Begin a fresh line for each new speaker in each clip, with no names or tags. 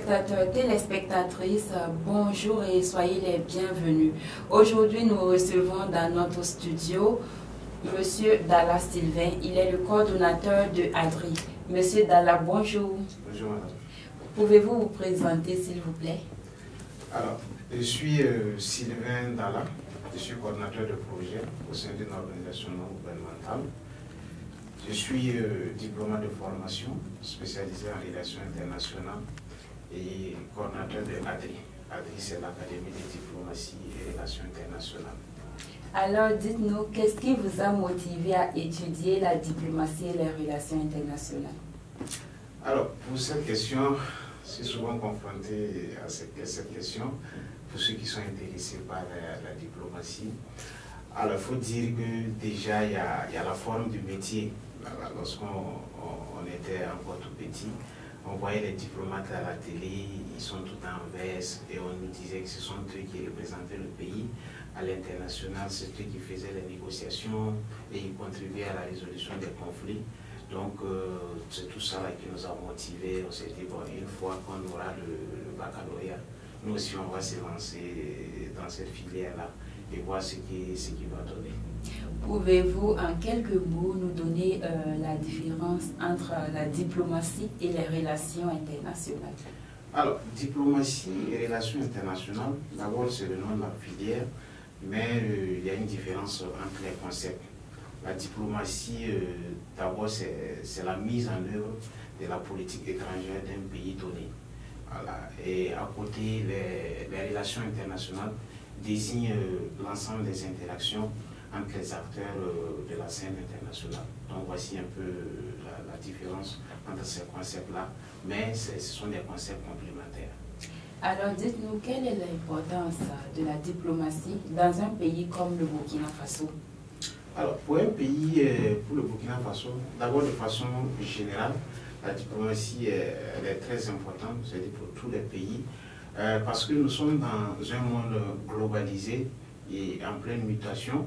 Téléspectateurs, téléspectatrices, bonjour et soyez les bienvenus. Aujourd'hui, nous recevons dans notre studio Monsieur Dalla Sylvain. Il est le coordonnateur de ADRI. Monsieur Dalla, bonjour.
Bonjour madame.
Pouvez-vous vous présenter s'il vous plaît?
Alors, je suis Sylvain Dalla, je suis coordonnateur de projet au sein d'une organisation non gouvernementale. Je suis diplômé de formation spécialisé en relations internationales et coordonnateur de ADRI. ADRI, c'est l'Académie de diplomatie et relations internationales.
Alors, dites-nous, qu'est-ce qui vous a motivé à étudier la diplomatie et les relations internationales?
Alors, pour cette question, je suis souvent confronté à cette question, pour ceux qui sont intéressés par la diplomatie. Alors, il faut dire que déjà, il y a la forme du métier. Lorsqu'on était encore tout petit, on voyait les diplomates à la télé, ils sont tout en veste et on nous disait que ce sont eux qui représentaient le pays à l'international, c'est eux qui faisaient les négociations et ils contribuaient à la résolution des conflits. Donc c'est tout ça là qui nous a motivés. On s'est dit, bon, une fois qu'on aura le baccalauréat, nous aussi on va se lancer dans cette filière-là et voir ce qui va donner.
Pouvez-vous en quelques mots nous donner la différence entre la diplomatie et les relations internationales?
Alors, diplomatie et relations internationales, d'abord c'est le nom de la filière, mais il y a une différence entre les concepts. La diplomatie, d'abord c'est la mise en œuvre de la politique étrangère d'un pays donné. Voilà. Et à côté, les relations internationales désignent l'ensemble des interactions entre les acteurs de la scène internationale. Donc voici un peu la différence entre ces concepts-là, mais ce sont des concepts complémentaires.
Alors dites-nous, quelle est l'importance de la diplomatie dans un pays comme le Burkina Faso?
Alors pour un pays, pour le Burkina Faso, d'abord de façon générale, la diplomatie elle est très importante, c'est-à-dire pour tous les pays, parce que nous sommes dans un monde globalisé et en pleine mutation.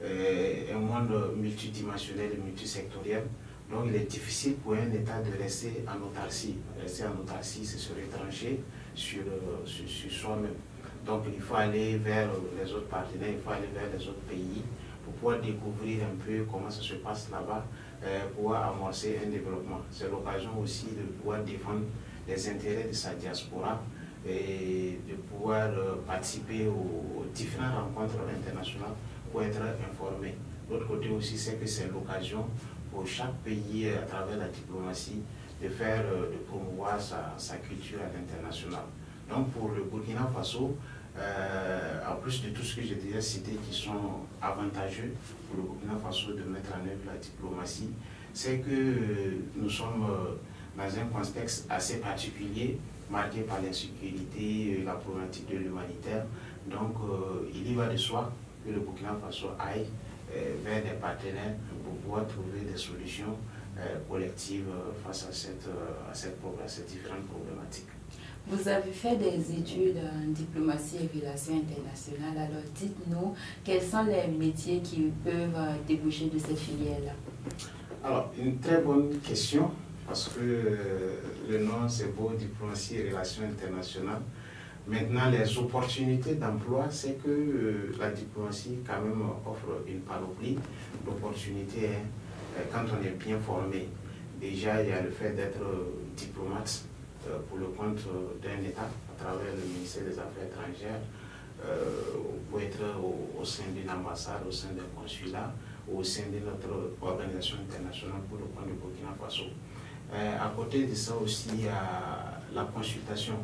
Un monde multidimensionnel et multisectoriel. Donc il est difficile pour un État de rester en autarcie. Rester en autarcie, c'est se retrancher sur soi-même. Donc il faut aller vers les autres partenaires, il faut aller vers les autres pays pour pouvoir découvrir un peu comment ça se passe là-bas, pouvoir amorcer un développement. C'est l'occasion aussi de pouvoir défendre les intérêts de sa diaspora et de pouvoir participer aux différentes rencontres internationales pour être informé. L'autre côté aussi, c'est que c'est l'occasion pour chaque pays, à travers la diplomatie, de promouvoir sa culture à l'international. Donc pour le Burkina Faso, en plus de tout ce que j'ai déjà cité qui sont avantageux pour le Burkina Faso de mettre en œuvre la diplomatie, c'est que nous sommes dans un contexte assez particulier, marqué par l'insécurité, la problématique de l'humanitaire. Donc il y va de soi que le Burkina Faso aille vers des partenaires pour pouvoir trouver des solutions collectives face à ces différentes problématiques.
Vous avez fait des études en diplomatie et relations internationales, alors dites-nous quels sont les métiers qui peuvent déboucher de cette filière-là? Alors,
une très bonne question, parce que le nom c'est beau, diplomatie et relations internationales. Maintenant, les opportunités d'emploi, c'est que la diplomatie quand même offre une panoplie d'opportunités quand on est bien formé. Déjà, il y a le fait d'être diplomate pour le compte d'un État à travers le ministère des Affaires étrangères. Vous pouvez être au sein d'une ambassade, au sein d'un consulat, ou au sein de notre organisation internationale pour le compte du Burkina Faso. À côté de ça aussi, il y a la consultation.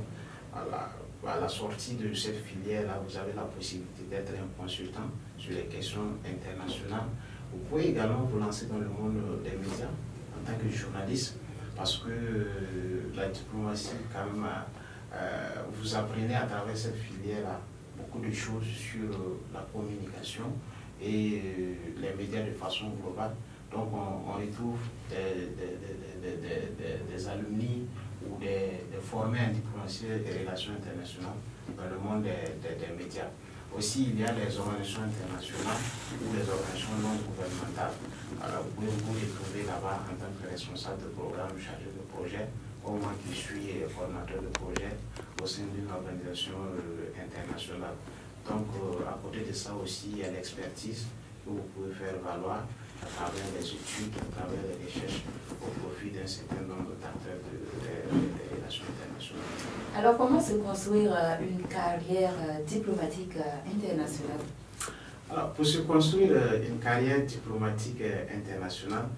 À la sortie de cette filière-là, vous avez la possibilité d'être un consultant sur les questions internationales. Vous pouvez également vous lancer dans le monde des médias en tant que journaliste, parce que la diplomatie, quand même, vous apprenez à travers cette filière-là beaucoup de choses sur la communication et les médias de façon globale. Donc on retrouve des alumni ou des formés en diplomatie et relations internationales dans le monde des médias. Aussi, il y a les organisations internationales ou les organisations non gouvernementales. Alors, vous pouvez vous retrouver là-bas en tant que responsable de programme, chargé de projet, comme moi qui suis coordinateur de projet au sein d'une organisation internationale. Donc, à côté de ça aussi, il y a l'expertise que vous pouvez faire valoir à travers les études, à travers les recherches, au profit d'un certain nombre d'acteurs des relations internationales.
Alors, comment se construire une carrière diplomatique internationale?
Alors, pour se construire une carrière diplomatique internationale,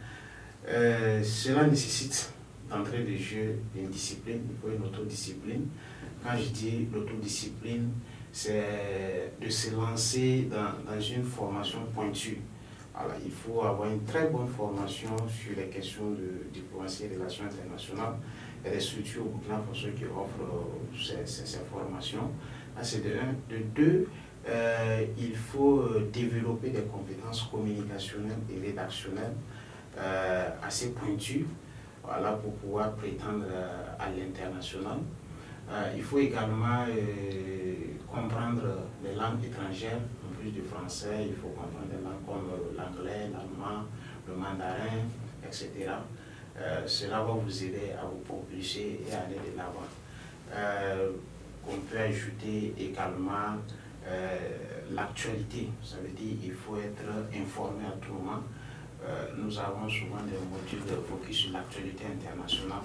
cela nécessite d'entrer de jeu une discipline, il faut une autodiscipline. Quand je dis l'autodiscipline, c'est de se lancer dans une formation pointue. Alors, il faut avoir une très bonne formation sur les questions de diplomatie et relations internationales. Il y a des structures au Burkina Faso qui offrent ces formations. C'est de un. De deux, il faut développer des compétences communicationnelles et rédactionnelles assez pointues, voilà, pour pouvoir prétendre à l'international. Il faut également comprendre les langues étrangères, en plus du français, il faut comprendre des langues comme l'anglais, l'allemand, le mandarin, etc. Cela va vous aider à vous propulser et à aller de l'avant. On peut ajouter également l'actualité, ça veut dire qu'il faut être informé à tout moment. Nous avons souvent des modules de focus sur l'actualité internationale.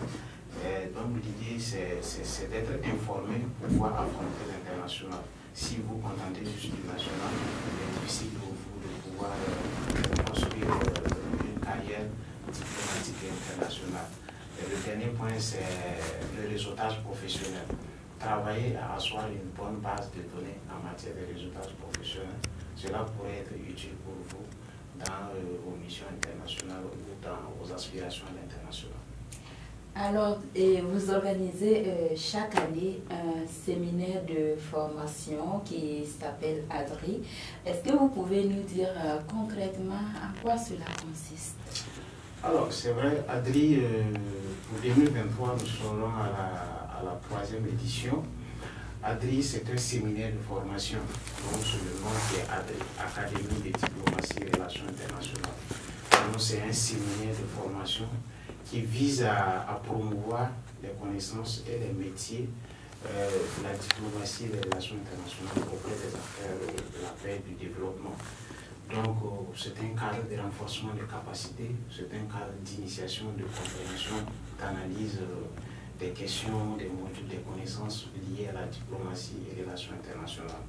Donc l'idée c'est d'être informé pour pouvoir affronter l'international. Si vous vous contentez juste du national, il est difficile pour vous de pouvoir construire une carrière diplomatique et internationale. Et le dernier point, c'est le réseautage professionnel. Travailler à asseoir une bonne base de données en matière de réseautage professionnel, cela pourrait être utile pour vous dans vos missions internationales ou dans vos aspirations à l'international.
Alors, vous organisez chaque année un séminaire de formation qui s'appelle ADRI. Est-ce que vous pouvez nous dire concrètement en quoi cela consiste?
Alors, c'est vrai, ADRI, pour 2023, nous serons à la 3e édition. ADRI, c'est un séminaire de formation, donc c'est le nom qui est ADRI, Académie de diplomatie et relations internationales. Donc, c'est un séminaire de formation qui vise à promouvoir les connaissances et les métiers de la diplomatie et des relations internationales auprès des acteurs de la paix et du développement. Donc, c'est un cadre de renforcement des capacités, c'est un cadre d'initiation, de compréhension, d'analyse des questions, des modules, des connaissances liées à la diplomatie et les relations internationales.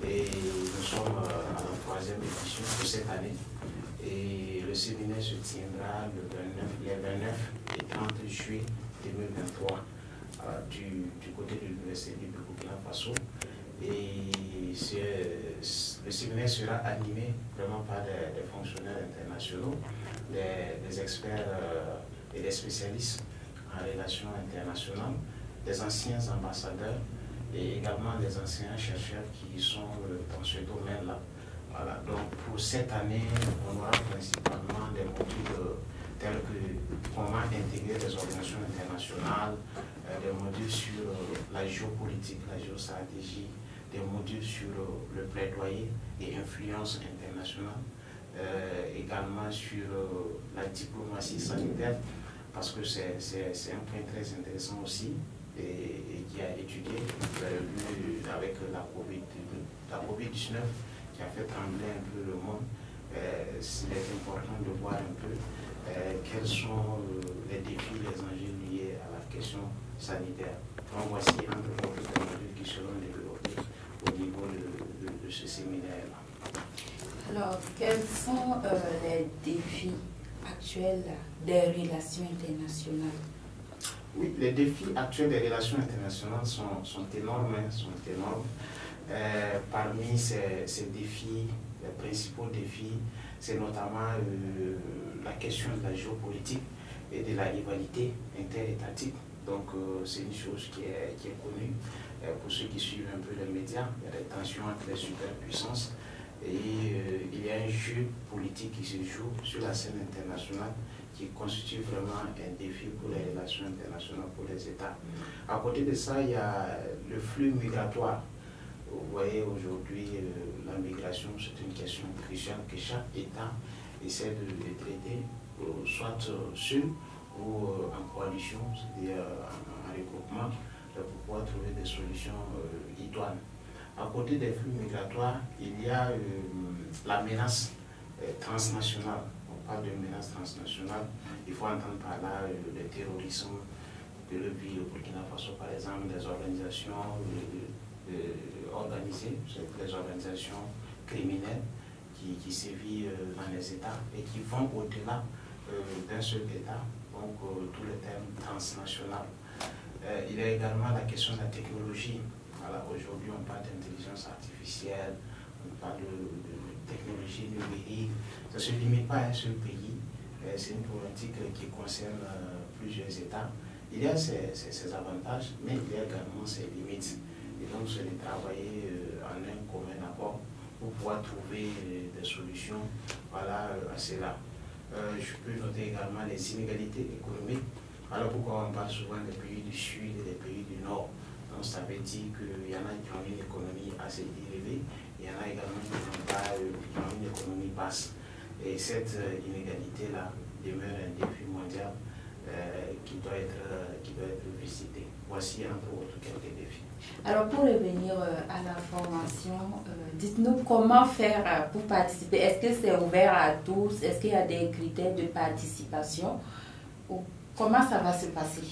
Et nous sommes à la 3e édition de cette année. Et le séminaire se tiendra les 29 et 30 juillet 2023 du côté de l'Université du Burkina Faso. Et le séminaire sera animé vraiment par des fonctionnaires internationaux, des experts et des spécialistes en relations internationales, des anciens ambassadeurs et également des anciens chercheurs qui sont dans ce domaine-là. Voilà, donc pour cette année, on aura principalement des modules tels que comment intégrer les organisations internationales, des modules sur la géopolitique, la géostratégie, des modules sur le plaidoyer et influence internationale, également sur la diplomatie sanitaire, parce que c'est un point très intéressant aussi et qui a étudié avec la COVID-19 qui a fait trembler un peu le monde. Il est important de voir un peu quels sont les défis, les enjeux liés à la question sanitaire. Donc voici entre autres modules qui seront développés au niveau de ce séminaire-là.
Alors, quels sont les défis actuels des relations internationales?
Oui, les défis actuels des relations internationales sont énormes. Parmi ces défis, les principaux défis, c'est notamment la question de la géopolitique et de la rivalité interétatique. Donc c'est une chose qui est connue pour ceux qui suivent un peu les médias. Il y a des tensions entre les superpuissances et il y a un jeu politique qui se joue sur la scène internationale qui constitue vraiment un défi pour les relations internationales pour les États. À côté de ça, il y a le flux migratoire. Vous voyez, aujourd'hui, la migration, c'est une question cruciale que chaque État essaie de traiter, soit seul ou en coalition, c'est-à-dire en regroupement, pour pouvoir trouver des solutions idoines. À côté des flux migratoires, il y a la menace transnationale. On parle de menace transnationale. Il faut entendre par là le terrorisme que le vit au Burkina Faso, par exemple, des organisations organisées, des organisations criminelles qui sévissent dans les États et qui vont au-delà d'un seul État, donc tout le terme transnational. Il y a également la question de la technologie. Voilà, aujourd'hui, on parle d'intelligence artificielle, on parle de technologie numérique. Ça ne se limite pas à un seul pays. C'est une problématique qui concerne plusieurs États. Il y a ces avantages, mais il y a également ses limites. Et donc, c'est de travailler en un commun accord pour pouvoir trouver des solutions voilà, à cela. Je peux noter également les inégalités économiques. Alors, pourquoi on parle souvent des pays du Sud et des pays du Nord? Donc, ça veut dire qu'il y en a qui ont une économie assez élevée, il y en a également qui ont une économie basse. Et cette inégalité-là demeure un défi mondial qui doit être visité. Voici entre autres quelques défis.
Alors, pour revenir à la formation, dites-nous comment faire pour participer. Est-ce que c'est ouvert à tous? Est-ce qu'il y a des critères de participation? Ou comment ça va se passer?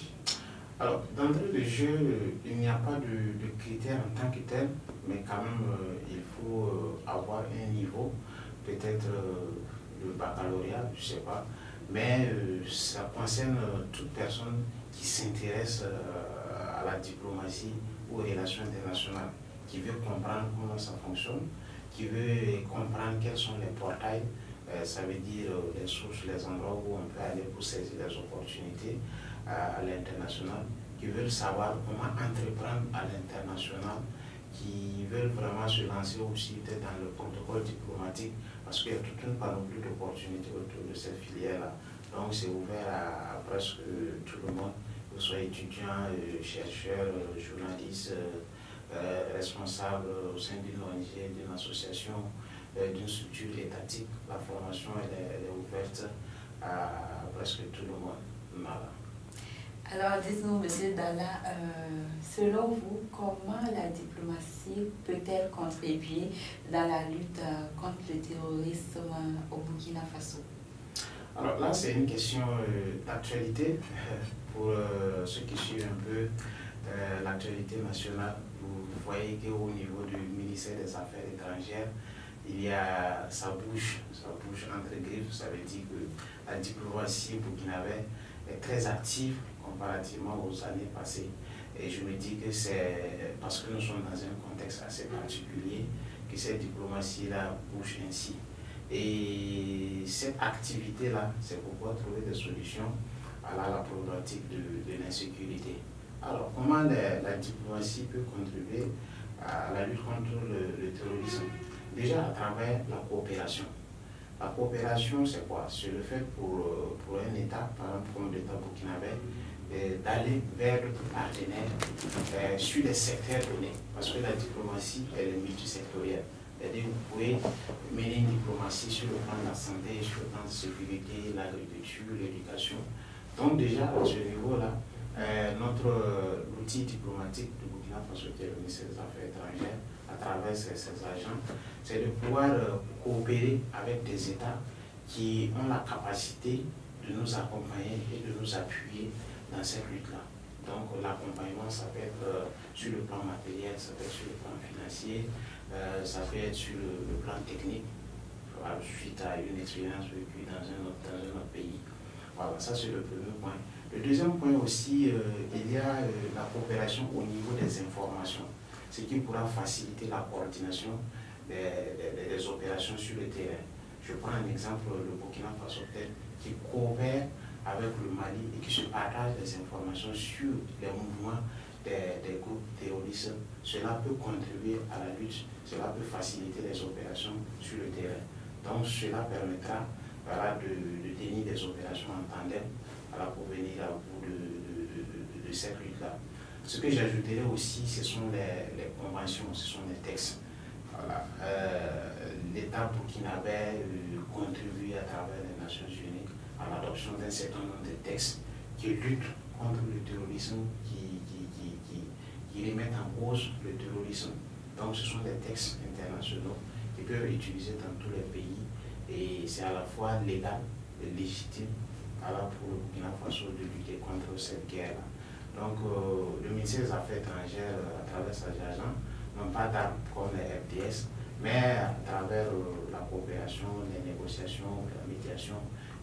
Alors, d'entrée de jeu, il n'y a pas de critères en tant que tel, mais quand même, il faut avoir un niveau, peut-être le baccalauréat, je ne sais pas, mais ça concerne toute personne qui s'intéresse à la diplomatie ou aux relations internationales, qui veut comprendre comment ça fonctionne, qui veut comprendre quels sont les portails, ça veut dire les sources, les endroits où on peut aller pour saisir les opportunités à l'international, qui veulent savoir comment entreprendre à l'international, qui veulent vraiment se lancer aussi peut-être dans le protocole diplomatique, parce qu'il y a toute une panoplie d'opportunités autour de cette filière-là. Donc c'est ouvert à presque tout le monde, que ce soit étudiants, chercheurs, journalistes, responsables au sein d'une ONG, d'une association, d'une structure étatique. La formation elle est ouverte à presque tout le monde. Voilà.
Alors, dites-nous, M. Dalla, selon vous, comment la diplomatie peut-elle contribuer dans la lutte contre le terrorisme au Burkina Faso?
Alors là, c'est une question d'actualité pour ceux qui suivent un peu l'actualité nationale. Vous voyez qu'au niveau du ministère des Affaires étrangères, ça bouge entre griffes. Ça veut dire que la diplomatie burkinabé est très active comparativement aux années passées. Et je me dis que c'est parce que nous sommes dans un contexte assez particulier que cette diplomatie-là bouge ainsi. Et cette activité-là, c'est pour pouvoir trouver des solutions à la problématique de l'insécurité. Alors, comment la diplomatie peut contribuer à la lutte contre le terrorisme? Déjà à travers la coopération. La coopération, c'est quoi? C'est le fait pour un État, par exemple comme l'État burkinabé, d'aller vers d'autres partenaires sur des secteurs donnés. Parce que la diplomatie, elle est multisectorielle. C'est-à-dire que vous pouvez mener une diplomatie sur le plan de la santé, sur le plan de la sécurité, l'agriculture, l'éducation. Donc déjà, à ce niveau-là, l'outil diplomatique du Burkina Faso, qui est le ministère des Affaires étrangères, à travers ses agents, c'est de pouvoir coopérer avec des États qui ont la capacité de nous accompagner et de nous appuyer dans cette lutte-là. Donc l'accompagnement, ça peut être sur le plan matériel, ça peut être sur le plan financier, ça peut être sur le plan technique, suite à une expérience vécue dans un autre pays. Voilà, ça c'est le premier point. Le deuxième point aussi, il y a la coopération au niveau des informations, ce qui pourra faciliter la coordination des opérations sur le terrain. Je prends un exemple, le Burkina Faso qui coopère avec le Mali et qui se partage des informations sur les mouvements des groupes terroristes. Cela peut contribuer à la lutte, cela peut faciliter les opérations sur le terrain. Donc cela permettra de tenir des opérations en tandem pour venir à bout de cette lutte-là. Ce que j'ajouterais aussi, ce sont les conventions, ce sont les textes. Voilà. L'État burkinabé contribue à travers les Nations Unies à l'adoption d'un certain nombre de textes qui luttent contre le terrorisme, qui remettent en cause le terrorisme. Donc ce sont des textes internationaux qui peuvent être utilisés dans tous les pays et c'est à la fois légal et légitime pour le Burkina Faso de lutter contre cette guerre-là. Donc le ministère des Affaires étrangères, à travers sa agent, n'ont pas d'armes comme les FDS, mais à travers la coopération, les négociations, la médiation,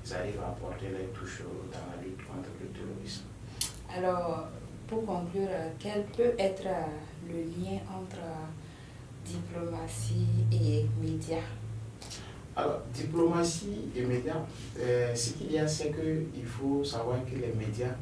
ils arrivent à apporter les touches dans la lutte contre le terrorisme.
Alors, pour conclure, quel peut être le lien entre diplomatie et médias?
Alors, diplomatie et médias, ce qu'il y a, c'est qu'il faut savoir que les médias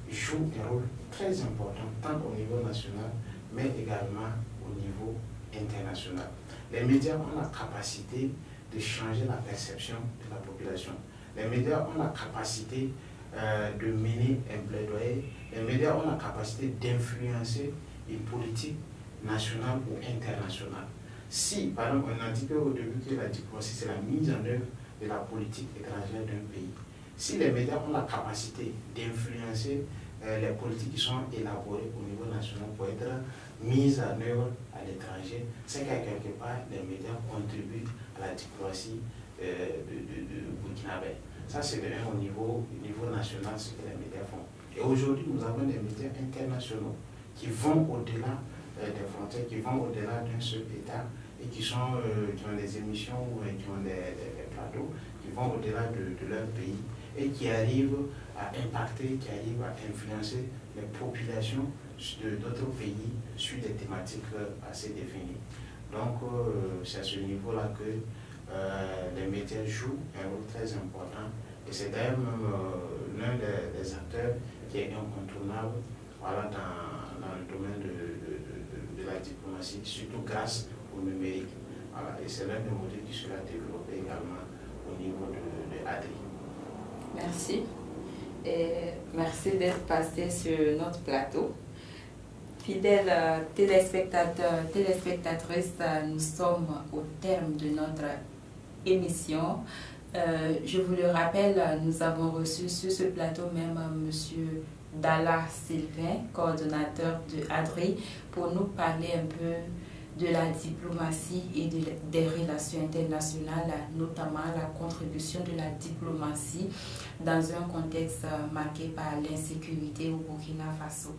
jouent un rôle très important, tant au niveau national, mais également au niveau international. Les médias ont la capacité de changer la perception de la population. Les médias ont la capacité de mener un plaidoyer. Les médias ont la capacité d'influencer une politique nationale ou internationale. Si, par exemple, on a dit qu'au début que la diplomatie, c'est la mise en œuvre de la politique étrangère d'un pays. Si les médias ont la capacité d'influencer les politiques qui sont élaborées au niveau national pour être mises en œuvre à l'étranger, c'est qu'à quelque part, les médias contribuent à la diplomatie de Burkinabé. Ça, c'est au niveau national ce que les médias font. Et aujourd'hui, nous avons des médias internationaux qui vont au-delà des frontières, qui vont au-delà d'un seul État et qui ont des émissions ou qui ont des plateaux, qui vont au-delà de leur pays et qui arrivent à impacter, qui arrivent à influencer les populations d'autres pays sur des thématiques assez définies. Donc, c'est à ce niveau-là que les médias jouent un rôle très important et c'est d'ailleurs même l'un des acteurs qui est incontournable dans le domaine de la diplomatie, surtout grâce au numérique. Voilà. Et c'est l'un des modèles qui sera développé également au niveau de ADRI.
Merci. Et merci d'être passé sur notre plateau. Fidèles téléspectateurs, téléspectatrices, nous sommes au terme de notre émission. Je vous le rappelle, nous avons reçu sur ce plateau même M. Dalla Sylvain, coordonnateur de ADRI, pour nous parler un peu de la diplomatie et des relations internationales, notamment la contribution de la diplomatie dans un contexte marqué par l'insécurité au Burkina Faso.